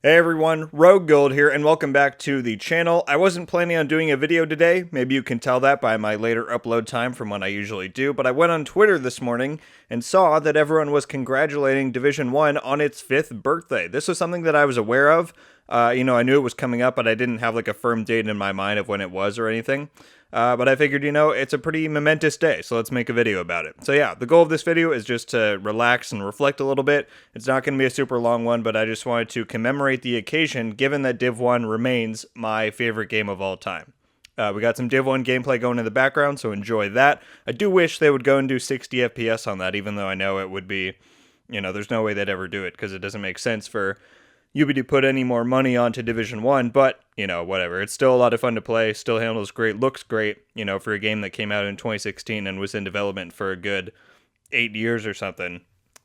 Hey everyone, Rogue Gold here, and welcome back to the channel. I wasn't planning on doing a video today, maybe you can tell that by my later upload time from when I usually do, but I went on Twitter this morning and saw that everyone was congratulating Division 1 on its 5th birthday. This was something that I was aware of. I knew it was coming up, but I didn't have like a firm date in my mind of when it was or anything. But I figured, it's a pretty momentous day, so let's make a video about it. So yeah, the goal of this video is just to relax and reflect a little bit. It's not going to be a super long one, but I just wanted to commemorate the occasion, given that Div 1 remains my favorite game of all time. We got some Div 1 gameplay going in the background, so enjoy that. I do wish they would go and do 60 FPS on that, even though I know it would be, there's no way they'd ever do it, because it doesn't make sense for Ubi to put any more money onto Division 1, but, whatever. It's still a lot of fun to play, still handles great, looks great, for a game that came out in 2016 and was in development for a good 8 years or something.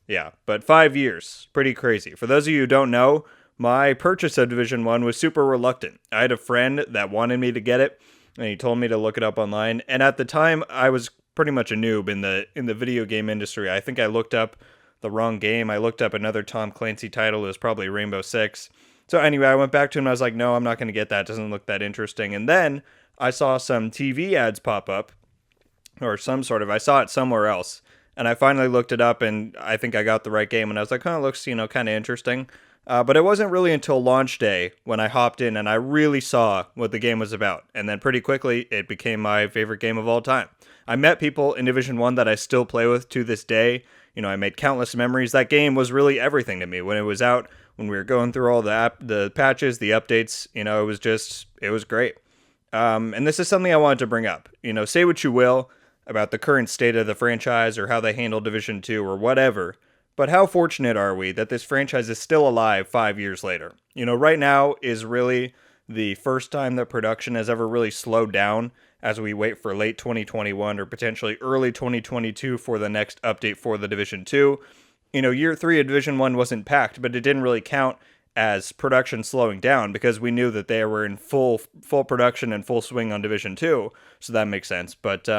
Yeah, but 5 years. Pretty crazy. For those of you who don't know, my purchase of Division 1 was super reluctant. I had a friend that wanted me to get it, and he told me to look it up online, and at the time, I was pretty much a noob in the video game industry. I think I looked up the wrong game. I looked up another Tom Clancy title. It was probably Rainbow Six. So anyway, I went back to him and I was like, no, I'm not going to get that. It doesn't look that interesting. And then I saw some TV ads pop up, or I saw it somewhere else. And I finally looked it up and I think I got the right game. And I was like, it looks, kind of interesting. But it wasn't really until launch day when I hopped in and I really saw what the game was about. And then pretty quickly, it became my favorite game of all time. I met people in Division 1 that I still play with to this day. I made countless memories. That game was really everything to me. When it was out, when we were going through all the patches, the updates, it was great. And this is something I wanted to bring up. Say what you will about the current state of the franchise or how they handle Division 2 or whatever, but how fortunate are we that this franchise is still alive 5 years later? Right now is really the first time that production has ever really slowed down as we wait for late 2021 or potentially early 2022 for the next update for the Division 2. Year 3 of Division 1 wasn't packed, but it didn't really count as production slowing down because we knew that they were in full production and full swing on Division 2, so that makes sense. But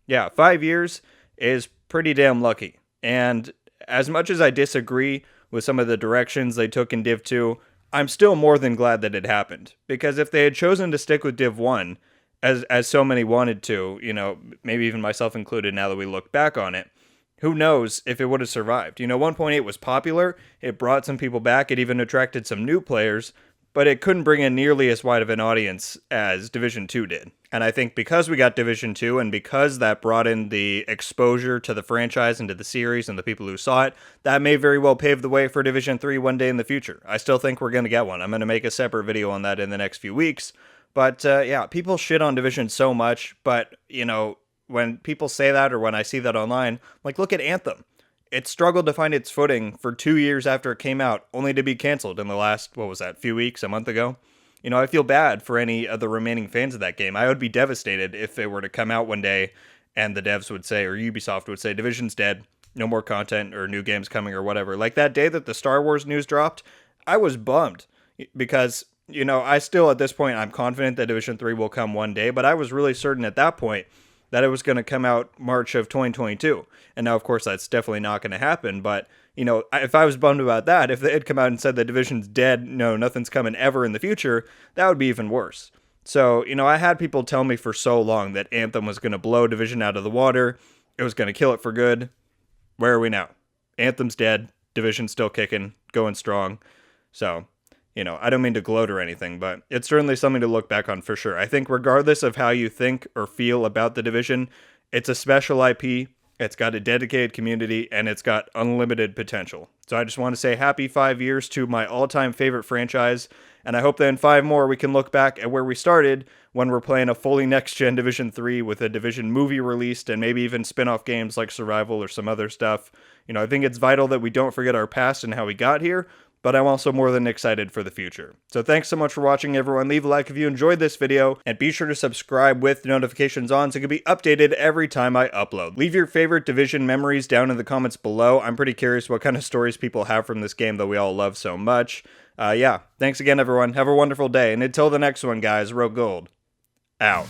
yeah, 5 years is pretty damn lucky. And as much as I disagree with some of the directions they took in Div 2, I'm still more than glad that it happened. Because if they had chosen to stick with Div 1, as so many wanted to, maybe even myself included now that we look back on it, who knows if it would have survived. 1.8 was popular, it brought some people back, it even attracted some new players, but it couldn't bring in nearly as wide of an audience as Division 2 did. And I think because we got Division 2 and because that brought in the exposure to the franchise and to the series and the people who saw it, that may very well pave the way for Division 3 one day in the future. I still think we're going to get one. I'm going to make a separate video on that in the next few weeks. But yeah, people shit on Division so much, but, when people say that or when I see that online, look at Anthem. It struggled to find its footing for 2 years after it came out, only to be canceled in the last, few weeks, a month ago? I feel bad for any of the remaining fans of that game. I would be devastated if it were to come out one day and the devs would say, or Ubisoft would say, Division's dead, no more content or new games coming or whatever. Like that day that the Star Wars news dropped, I was bummed because I still, at this point, I'm confident that Division 3 will come one day, but I was really certain at that point that it was going to come out March of 2022. And now, of course, that's definitely not going to happen, but, if I was bummed about that, if they had come out and said the Division's dead, no, nothing's coming ever in the future, that would be even worse. So, I had people tell me for so long that Anthem was going to blow Division out of the water, it was going to kill it for good. Where are we now? Anthem's dead, Division's still kicking, going strong. So, I don't mean to gloat or anything, but it's certainly something to look back on for sure. I think regardless of how you think or feel about the Division, it's a special IP, it's got a dedicated community, and it's got unlimited potential. So I just want to say happy 5 years to my all-time favorite franchise, and I hope that in 5 more we can look back at where we started when we're playing a fully next-gen Division 3 with a Division movie released and maybe even spin-off games like Survival or some other stuff. I think it's vital that we don't forget our past and how we got here, but I'm also more than excited for the future. So thanks so much for watching, everyone. Leave a like if you enjoyed this video, and be sure to subscribe with notifications on so you can be updated every time I upload. Leave your favorite Division memories down in the comments below. I'm pretty curious what kind of stories people have from this game that we all love so much. Yeah, thanks again, everyone. Have a wonderful day, and until the next one, guys, Rogue Gold, out.